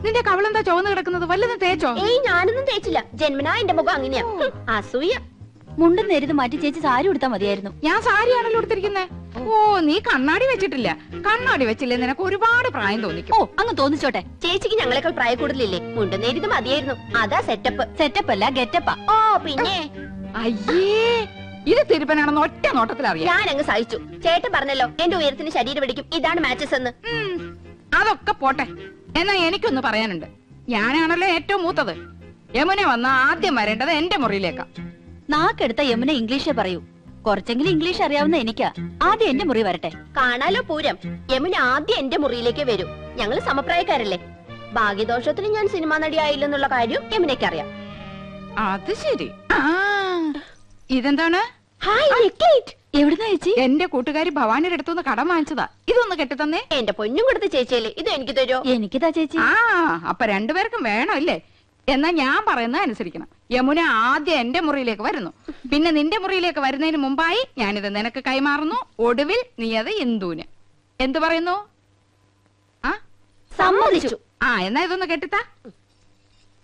നിന്റെ കവളെന്താ ചുവന്ന് കിടക്കുന്നത്? വല്ലതും തേച്ചോ? ഏയ് ഞാനൊന്നും തേച്ചില്ല. ജന്മനാ എന്റെ മുഖം അങ്ങനെയാ. അസൂയ. മുണ്ടും നേരിത് മാറ്റി ചേച്ചി സാരി ഉടുത്താ മതിയായിരുന്നു. ഞാൻ സാരിയാണല്ലോ എടുത്തിരിക്കുന്നേ. ഓ, നീ കണ്ണാടി വെച്ചിട്ടില്ല. കണ്ണാടി വെച്ചില്ലേ നിനക്ക് ഒരുപാട് പ്രായം തോന്നിക്കും. ഓ, അങ്ങ് തോന്നിച്ചോട്ടെ. ചേച്ചിക്ക് ഞങ്ങളെക്കാൾ പ്രായ കൂടുതലില്ലേ? മുണ്ടും നേരിത് മതിയായിരുന്നു. അതാ സെറ്റപ്പ്. സെറ്റപ്പ് അല്ല ഗെറ്റപ്പാ. ഓ പിന്നെ അയ്യേ, ഇത് തിരുപ്പനാണെന്ന് ഒറ്റ നോട്ടത്തിൽ അറിയാം. ഞാൻ അങ്ങ് സഹിച്ചു. ചേട്ടൻ പറഞ്ഞല്ലോ എന്റെ ഉയരത്തിന് ശരീരം പിടിക്കും, ഇതാണ് മാച്ചസ് എന്ന്. അതൊക്കെ പോട്ടെ. എന്നാ എനിക്കൊന്ന് പറയാനുണ്ട്. ഞാനാണല്ലോ ഏറ്റവും മൂത്തത്. യമുന വന്ന ആദ്യം വരേണ്ടത് എന്റെ മുറിയിലേക്കാ. നാക്കെടുത്ത യമുന ഇംഗ്ലീഷേ പറയൂ. കുറച്ചെങ്കിലും ഇംഗ്ലീഷ് അറിയാവുന്ന എനിക്കാ. ആദ്യം എന്റെ മുറി വരട്ടെ. കാണാലോ പൂരം. യമുന ആദ്യം എന്റെ മുറിയിലേക്ക് വരൂ. ഞങ്ങള് സമപ്രായക്കാരല്ലേ. ഭാഗ്യദോഷത്തിന് ഞാൻ സിനിമാ നടി ആയില്ലെന്നുള്ള കാര്യം യമുനയ്ക്ക് അറിയാം. അത് ശരി. ഇതെന്താണ്? എവിടുന്ന ചേച്ചി? എന്റെ കൂട്ടുകാരി ഭവാനിയുടെ അടുത്തുനിന്ന് കടം വാങ്ങിച്ചതാ. ഇതൊന്ന് കെട്ടിത്തന്നേ. എന്റെ പൊന്നും കൊടുത്ത് ചേച്ചിയല്ലേ, ഇത് എനിക്ക് തരുമോ? എനിക്കിതാ ചേച്ചി. അപ്പൊ രണ്ടുപേർക്കും വേണോ ഇല്ലേ? എന്നാ ഞാൻ പറയുന്നത് അനുസരിക്കണം. യമുന ആദ്യം എന്റെ മുറിയിലേക്ക് വരുന്നു, പിന്നെ നിന്റെ മുറിയിലേക്ക് വരുന്നതിന് മുമ്പായി ഞാനിത് നിനക്ക് കൈമാറുന്നു. ഒടുവിൽ നീ അത് ഇന്ദുവിന്. എന്തു പറയുന്നു? സമ്മതിച്ചു. എന്നാ ഇതൊന്ന് കെട്ടിത്താ.